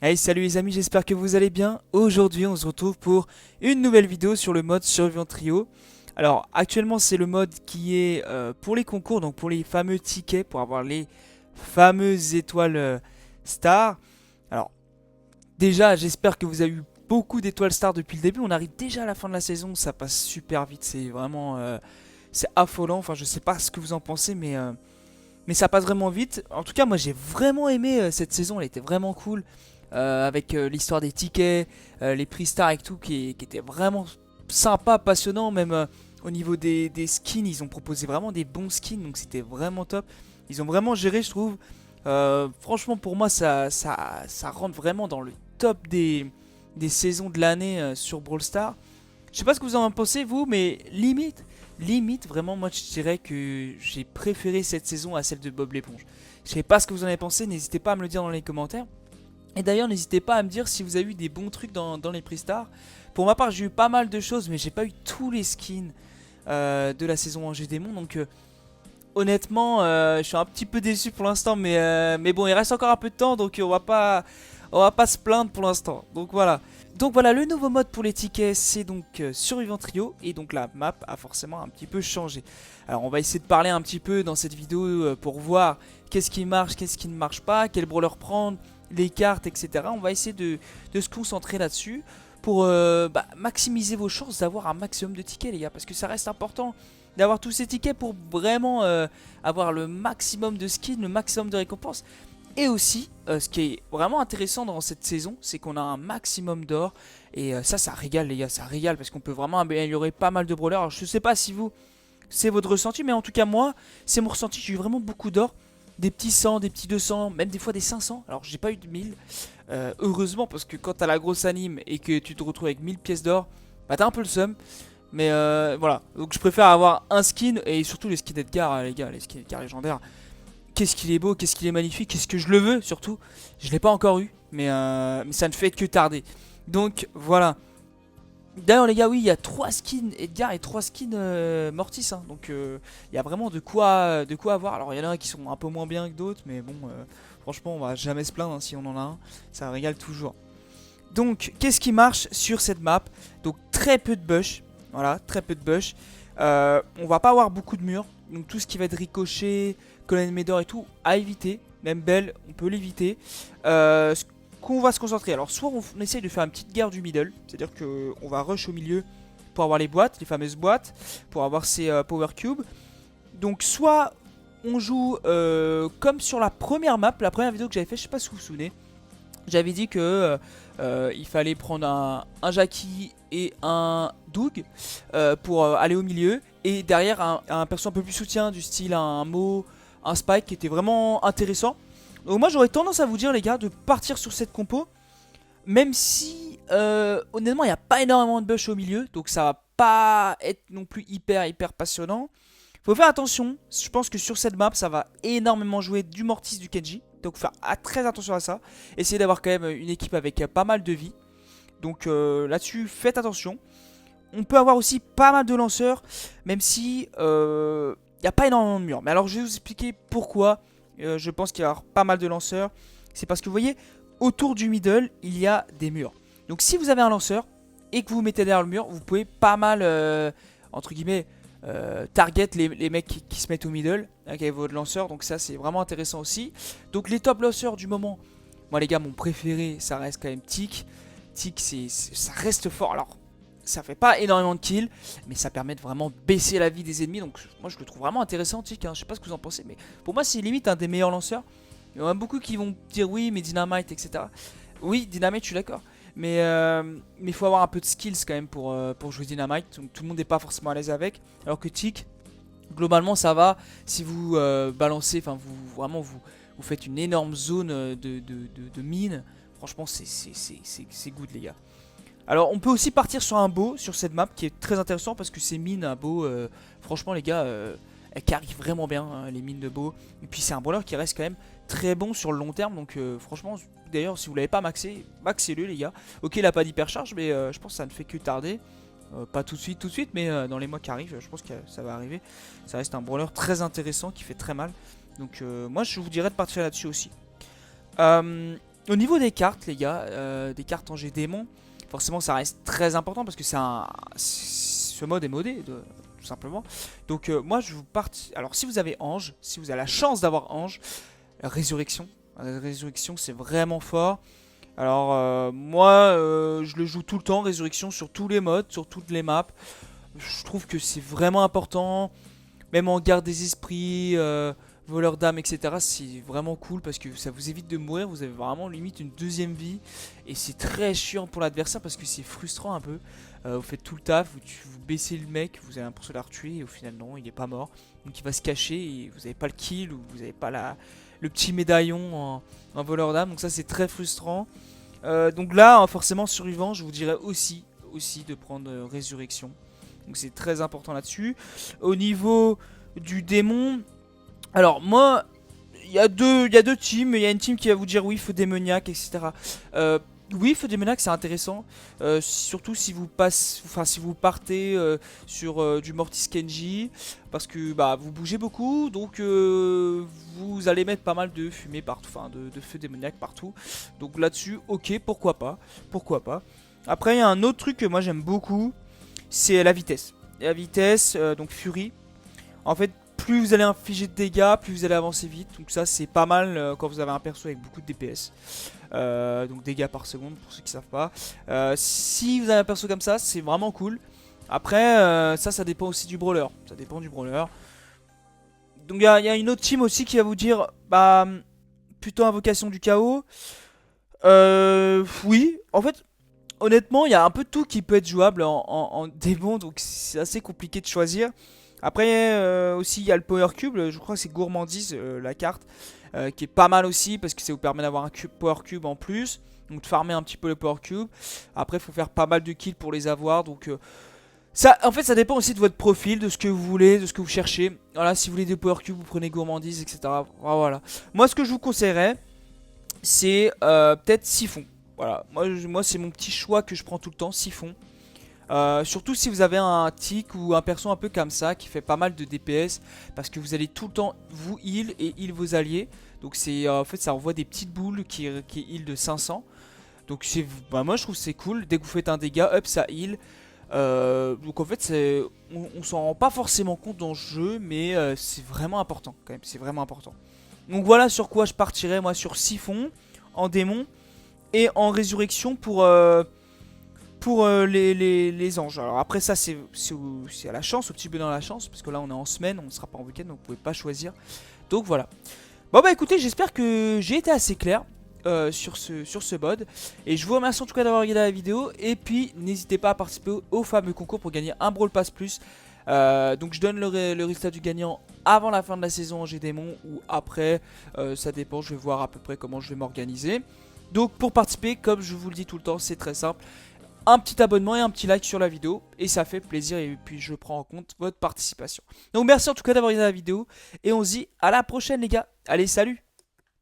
Hey, salut les amis, j'espère que vous allez bien. Aujourd'hui, on se retrouve pour une nouvelle vidéo sur le mode Survivant Trio. Alors, actuellement, c'est le mode qui est pour les concours, donc pour les fameux tickets, pour avoir les fameuses étoiles stars. Alors, déjà, j'espère que vous avez eu beaucoup d'étoiles stars depuis le début. On arrive déjà à la fin de la saison, ça passe super vite, c'est vraiment... c'est affolant, enfin, je sais pas ce que vous en pensez, mais ça passe vraiment vite. En tout cas, moi, j'ai vraiment aimé cette saison, elle était vraiment cool. Avec l'histoire des tickets, les prix stars et tout qui était vraiment sympa, passionnant. Même au niveau des skins, ils ont proposé vraiment des bons skins, donc c'était vraiment top. Ils ont vraiment géré, je trouve. Franchement, pour moi, ça rentre vraiment dans le top des saisons de l'année sur Brawl Stars. Je sais pas ce que vous en pensez, vous, mais limite, vraiment, moi je dirais que j'ai préféré cette saison à celle de Bob l'éponge. Je sais pas ce que vous en avez pensé, n'hésitez pas à me le dire dans les commentaires. Et d'ailleurs, n'hésitez pas à me dire si vous avez eu des bons trucs dans les prix stars. Pour ma part, j'ai eu pas mal de choses, mais j'ai pas eu tous les skins de la saison Angers Démon. Donc, honnêtement, je suis un petit peu déçu pour l'instant, mais bon, il reste encore un peu de temps, donc on va pas se plaindre pour l'instant. Donc voilà, le nouveau mode pour les tickets, c'est donc Survivant Trio, et donc la map a forcément un petit peu changé. Alors on va essayer de parler un petit peu dans cette vidéo pour voir qu'est-ce qui marche, qu'est-ce qui ne marche pas, quel brawler prendre, les cartes, etc. On va essayer de se concentrer là-dessus pour maximiser vos chances d'avoir un maximum de tickets, les gars, parce que ça reste important d'avoir tous ces tickets pour vraiment avoir le maximum de skins, le maximum de récompenses. Et aussi, ce qui est vraiment intéressant dans cette saison, c'est qu'on a un maximum d'or. Et ça régale les gars, ça régale parce qu'on peut vraiment améliorer pas mal de brawlers. Alors je sais pas si vous, c'est votre ressenti, mais en tout cas moi, c'est mon ressenti. J'ai eu vraiment beaucoup d'or. Des petits 100, des petits 200, même des fois des 500. Alors j'ai pas eu de 1000. Heureusement, parce que quand t'as la grosse anime et que tu te retrouves avec 1000 pièces d'or, bah t'as un peu le seum. Mais voilà, donc je préfère avoir un skin et surtout les skins d'Edgar, les gars, les skins d'Edgar légendaires. Qu'est-ce qu'il est beau, qu'est-ce qu'il est magnifique, qu'est-ce que je le veux surtout. Je l'ai pas encore eu, mais ça ne fait que tarder. Donc voilà. D'ailleurs les gars, oui, il y a 3 skins Edgar et 3 skins Mortis. Hein, donc il y a vraiment de quoi avoir. Alors il y en a qui sont un peu moins bien que d'autres, mais bon, franchement on va jamais se plaindre hein, si on en a un. Ça régale toujours. Donc, qu'est-ce qui marche sur cette map? Donc, très peu de bush. Voilà, très peu de bush. On va pas avoir beaucoup de murs. Donc, tout ce qui va être ricochet, colonne médor et tout, à éviter. Même belle, on peut l'éviter. Ce qu'on va se concentrer. Alors, soit on essaye de faire une petite guerre du middle. C'est-à-dire qu'on va rush au milieu pour avoir les boîtes, les fameuses boîtes. Pour avoir ces power cubes. Donc, soit on joue comme sur la première map, la première vidéo que j'avais fait, je sais pas si vous vous souvenez. J'avais dit que il fallait prendre un Jackie et un Doug pour aller au milieu. Et derrière un perso un peu plus soutien du style un Mo, un Spike qui était vraiment intéressant. Donc moi j'aurais tendance à vous dire les gars de partir sur cette compo. Même si honnêtement il n'y a pas énormément de bush au milieu. Donc ça va pas être non plus hyper passionnant. Faut faire attention, je pense que sur cette map ça va énormément jouer du Mortis, du Kenji. Donc faire très attention à ça. Essayez d'avoir quand même une équipe avec pas mal de vie. Donc là-dessus faites attention. On peut avoir aussi pas mal de lanceurs, même si il n'y a pas énormément de murs. Mais alors je vais vous expliquer pourquoi je pense qu'il y a pas mal de lanceurs. C'est parce que vous voyez, autour du middle, il y a des murs. Donc si vous avez un lanceur et que vous vous mettez derrière le mur, vous pouvez pas mal, entre guillemets, target les mecs qui se mettent au middle avec votre lanceur. Donc ça c'est vraiment intéressant aussi. Donc les top lanceurs du moment, moi les gars, mon préféré ça reste quand même Tick. Tick ça reste fort. Alors ça fait pas énormément de kills, mais ça permet de vraiment baisser la vie des ennemis. Donc moi je le trouve vraiment intéressant Tick, hein. Je sais pas ce que vous en pensez, mais pour moi c'est limite un des meilleurs lanceurs. Il y en a beaucoup qui vont dire oui mais Dynamite etc. Oui Dynamite je suis d'accord. Mais faut avoir un peu de skills quand même pour jouer Dynamite. Donc tout le monde n'est pas forcément à l'aise avec. Alors que Tick, globalement ça va. Si vous balancez, enfin vous faites une énorme zone de mine. Franchement c'est good les gars. Alors on peut aussi partir sur un beau sur cette map qui est très intéressant parce que ces mines à beau, franchement les gars, elles carrent vraiment bien hein, les mines de beau. Et puis c'est un brawler qui reste quand même très bon sur le long terme. Donc franchement, d'ailleurs si vous l'avez pas maxé, maxez-le les gars. Ok il a pas d'hypercharge mais je pense que ça ne fait que tarder. Pas tout de suite mais dans les mois qui arrivent je pense que ça va arriver. Ça reste un brawler très intéressant qui fait très mal. Donc moi je vous dirais de partir là-dessus aussi. Au niveau des cartes, les gars, des cartes Ange et Démon, forcément ça reste très important parce que ce mode est modé, tout simplement. Donc moi je vous parti. Alors si vous avez Ange, si vous avez la chance d'avoir Ange, Résurrection. Résurrection c'est vraiment fort. Alors moi je le joue tout le temps, Résurrection sur tous les modes, sur toutes les maps. Je trouve que c'est vraiment important. Même en garde des esprits, voleur d'âme, etc. C'est vraiment cool parce que ça vous évite de mourir. Vous avez vraiment limite une deuxième vie. Et c'est très chiant pour l'adversaire parce que c'est frustrant un peu. Vous faites tout le taf, vous baissez le mec, vous avez l'impression de la retuer et au final non, il n'est pas mort. Donc il va se cacher et vous n'avez pas le kill ou vous n'avez pas le petit médaillon en voleur d'âme. Donc ça c'est très frustrant. Donc là, forcément survivant, je vous dirais aussi de prendre Résurrection. Donc c'est très important là-dessus. Au niveau du démon, alors moi, il y a deux teams. Il y a une team qui va vous dire oui, feu démoniaque, etc. Oui, feu démoniaque, c'est intéressant. Surtout si vous partez sur du Mortis Kenji, parce que bah vous bougez beaucoup, donc vous allez mettre pas mal de fumée partout, enfin de feu démoniaque partout. Donc là-dessus, ok, pourquoi pas, pourquoi pas. Après, il y a un autre truc que moi j'aime beaucoup, c'est la vitesse. La vitesse, donc Fury. En fait, plus vous allez infliger de dégâts, plus vous allez avancer vite. Donc ça, c'est pas mal quand vous avez un perso avec beaucoup de DPS. Donc dégâts par seconde, pour ceux qui savent pas. Si vous avez un perso comme ça, c'est vraiment cool. Après, ça dépend aussi du brawler. Ça dépend du brawler. Donc il y a une autre team aussi qui va vous dire, bah, plutôt invocation du chaos. Oui, en fait... Honnêtement, il y a un peu de tout qui peut être jouable en démon, donc c'est assez compliqué de choisir. Après, aussi, il y a le Power Cube, je crois que c'est Gourmandise, la carte, qui est pas mal aussi, parce que ça vous permet d'avoir un Power Cube en plus, donc de farmer un petit peu le Power Cube. Après, il faut faire pas mal de kills pour les avoir, donc... en fait, ça dépend aussi de votre profil, de ce que vous voulez, de ce que vous cherchez. Voilà, si vous voulez des Power Cube, vous prenez Gourmandise, etc. Voilà. Moi, ce que je vous conseillerais, c'est peut-être Siphon. Voilà, moi c'est mon petit choix que je prends tout le temps, Siphon. Surtout si vous avez un tic ou un perso un peu comme ça qui fait pas mal de DPS, parce que vous allez tout le temps vous heal et heal vos alliés. Donc c'est en fait ça envoie des petites boules qui heal de 500. Donc moi je trouve c'est cool, dès que vous faites un dégât, hop ça heal. Donc en fait on s'en rend pas forcément compte dans le jeu, mais c'est vraiment important quand même, c'est vraiment important. Donc voilà sur quoi je partirais moi, sur Siphon en démon. Et en résurrection pour les anges. Alors après ça c'est à la chance, au petit peu dans la chance, parce que là on est en semaine, on ne sera pas en week-end, donc vous pouvez pas choisir. Donc voilà. Bon bah écoutez, j'espère que j'ai été assez clair sur ce mode. Et je vous remercie en tout cas d'avoir regardé la vidéo. Et puis n'hésitez pas à participer au fameux concours pour gagner un Brawl Pass Plus. Donc je donne le résultat du gagnant avant la fin de la saison en G-Démon ou après, ça dépend, je vais voir à peu près comment je vais m'organiser. Donc pour participer, comme je vous le dis tout le temps, c'est très simple. Un petit abonnement et un petit like sur la vidéo. Et ça fait plaisir et puis je prends en compte votre participation. Donc merci en tout cas d'avoir regardé la vidéo. Et on se dit à la prochaine les gars. Allez, salut!